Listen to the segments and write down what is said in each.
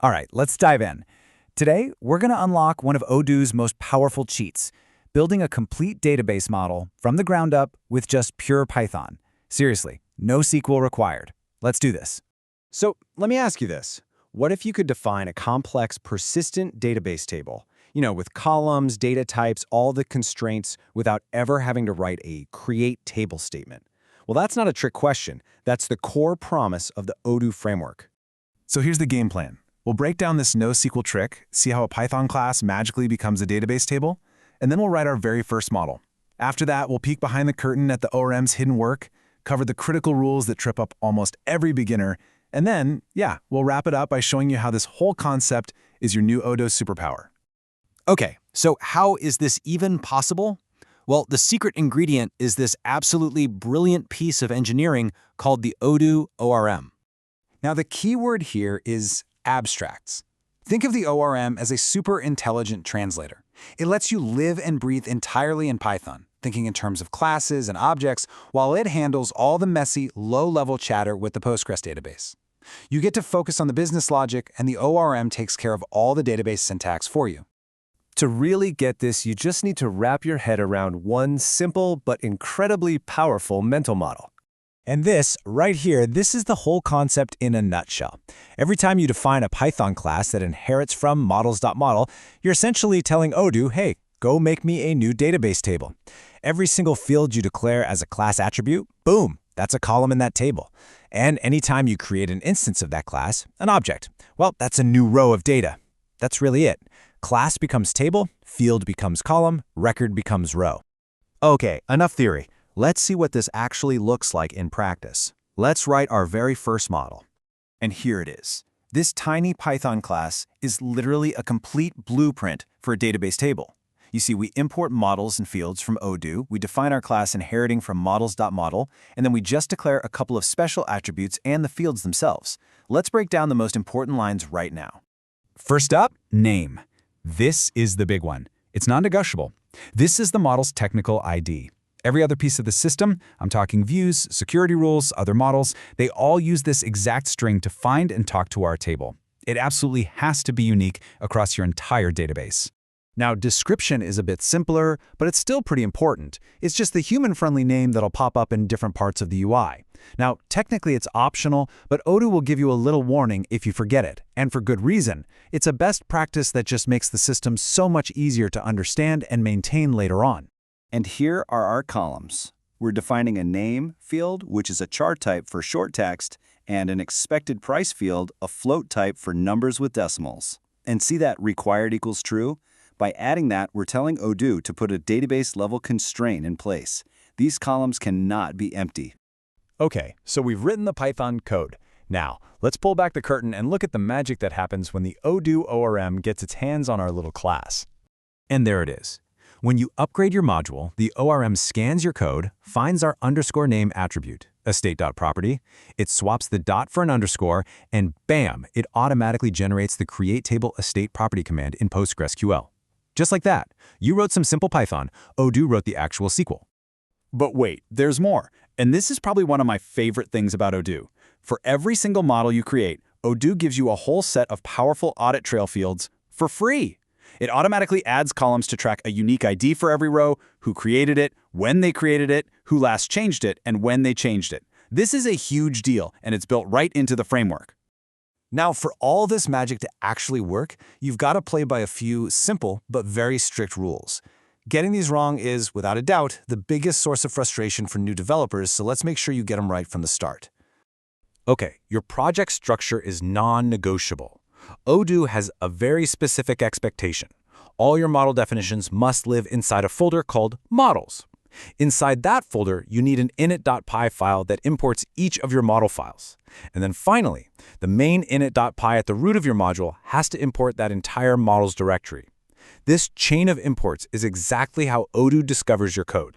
All right, let's dive in. Today, we're going to unlock one of Odoo's most powerful cheats, building a complete database model from the ground up with just pure Python. Seriously, no SQL required. Let's do this. So let me ask you this. What if you could define a complex, persistent database table, with columns, data types, all the constraints, without ever having to write a create table statement? Well, that's not a trick question. That's the core promise of the Odoo framework. So here's the game plan. We'll break down this NoSQL trick, see how a Python class magically becomes a database table, and then we'll write our very first model. After that, we'll peek behind the curtain at the ORM's hidden work, cover the critical rules that trip up almost every beginner, and then, we'll wrap it up by showing you how this whole concept is your new Odoo superpower. Okay, so how is this even possible? Well, the secret ingredient is this absolutely brilliant piece of engineering called the Odoo ORM. Now, the key word here is abstracts. Think of the ORM as a super intelligent translator. It lets you live and breathe entirely in Python, thinking in terms of classes and objects, while it handles all the messy, low-level chatter with the Postgres database. You get to focus on the business logic, and the ORM takes care of all the database syntax for you. To really get this, you just need to wrap your head around one simple but incredibly powerful mental model. And this, right here, this is the whole concept in a nutshell. Every time you define a Python class that inherits from models.Model, you're essentially telling Odoo, hey, go make me a new database table. Every single field you declare as a class attribute, boom, that's a column in that table. And anytime you create an instance of that class, an object, well, that's a new row of data. That's really it. Class becomes table, field becomes column, record becomes row. Okay, enough theory. Let's see what this actually looks like in practice. Let's write our very first model. And here it is. This tiny Python class is literally a complete blueprint for a database table. You see, we import models and fields from Odoo, we define our class inheriting from models.Model, and then we just declare a couple of special attributes and the fields themselves. Let's break down the most important lines right now. First up, name. This is the big one. It's non-negotiable. This is the model's technical ID. Every other piece of the system, I'm talking views, security rules, other models, they all use this exact string to find and talk to our table. It absolutely has to be unique across your entire database. Now, description is a bit simpler, but it's still pretty important. It's just the human-friendly name that'll pop up in different parts of the UI. Now, technically it's optional, but Odoo will give you a little warning if you forget it, and for good reason. It's a best practice that just makes the system so much easier to understand and maintain later on. And here are our columns. We're defining a name field, which is a char type for short text, and an expected price field, a float type for numbers with decimals. And see that required equals true? By adding that, we're telling Odoo to put a database-level constraint in place. These columns cannot be empty. Okay, so we've written the Python code. Now, let's pull back the curtain and look at the magic that happens when the Odoo ORM gets its hands on our little class. And there it is. When you upgrade your module, the ORM scans your code, finds our _name attribute, a state.property, it swaps the dot for an underscore, and bam, it automatically generates the create table estate property command in PostgreSQL. Just like that, you wrote some simple Python, Odoo wrote the actual SQL. But wait, there's more. And this is probably one of my favorite things about Odoo. For every single model you create, Odoo gives you a whole set of powerful audit trail fields for free. It automatically adds columns to track a unique ID for every row, who created it, when they created it, who last changed it, and when they changed it. This is a huge deal, and it's built right into the framework. Now, for all this magic to actually work, you've got to play by a few simple but very strict rules. Getting these wrong is, without a doubt, the biggest source of frustration for new developers, so let's make sure you get them right from the start. Okay, your project structure is non-negotiable. Odoo has a very specific expectation. All your model definitions must live inside a folder called models. Inside that folder, you need an init.py file that imports each of your model files. And then finally, the main init.py at the root of your module has to import that entire models directory. This chain of imports is exactly how Odoo discovers your code.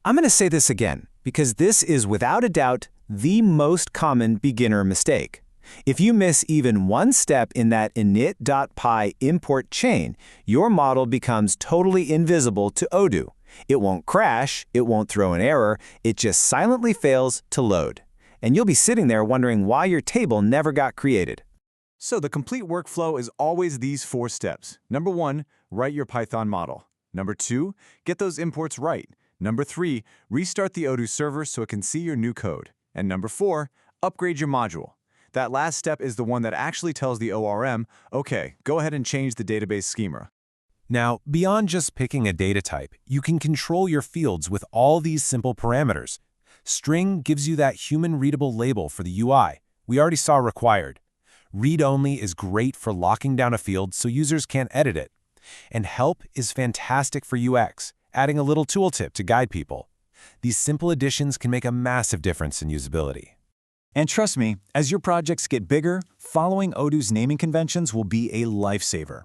I'm going to say this again, because this is without a doubt the most common beginner mistake. If you miss even one step in that init.py import chain, your model becomes totally invisible to Odoo. It won't crash, it won't throw an error, it just silently fails to load. And you'll be sitting there wondering why your table never got created. So the complete workflow is always these 4 steps. Number 1, write your Python model. Number 2, get those imports right. Number 3, restart the Odoo server so it can see your new code. And number 4, upgrade your module. That last step is the one that actually tells the ORM, okay, go ahead and change the database schema. Now, beyond just picking a data type, you can control your fields with all these simple parameters. String gives you that human-readable label for the UI. We already saw required. Read-only is great for locking down a field so users can't edit it. And help is fantastic for UX, adding a little tooltip to guide people. These simple additions can make a massive difference in usability. And trust me, as your projects get bigger, following Odoo's naming conventions will be a lifesaver.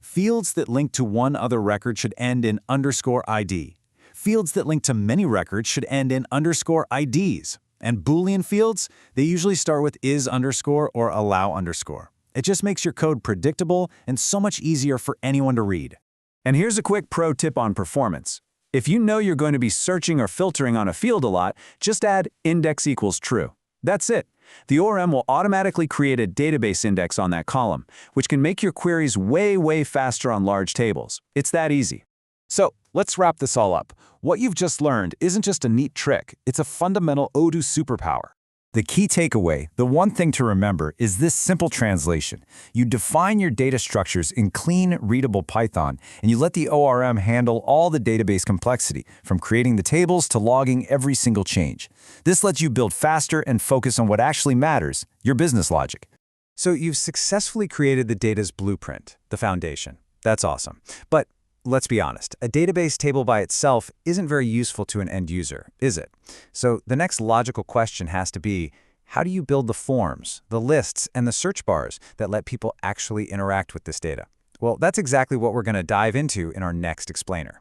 Fields that link to one other record should end in _ID. Fields that link to many records should end in _IDs. And Boolean fields, they usually start with is_ or allow _. It just makes your code predictable and so much easier for anyone to read. And here's a quick pro tip on performance. If you know you're going to be searching or filtering on a field a lot, just add index = true. That's it. The ORM will automatically create a database index on that column, which can make your queries way faster on large tables. It's that easy. So let's wrap this all up. What you've just learned isn't just a neat trick, it's a fundamental Odoo superpower. The key takeaway, the one thing to remember, is this simple translation. You define your data structures in clean, readable Python, and you let the ORM handle all the database complexity, from creating the tables to logging every single change. This lets you build faster and focus on what actually matters, your business logic. So you've successfully created the data's blueprint, the foundation. That's awesome. But let's be honest, a database table by itself isn't very useful to an end user, is it? So the next logical question has to be, how do you build the forms, the lists, and the search bars that let people actually interact with this data? Well, that's exactly what we're going to dive into in our next explainer.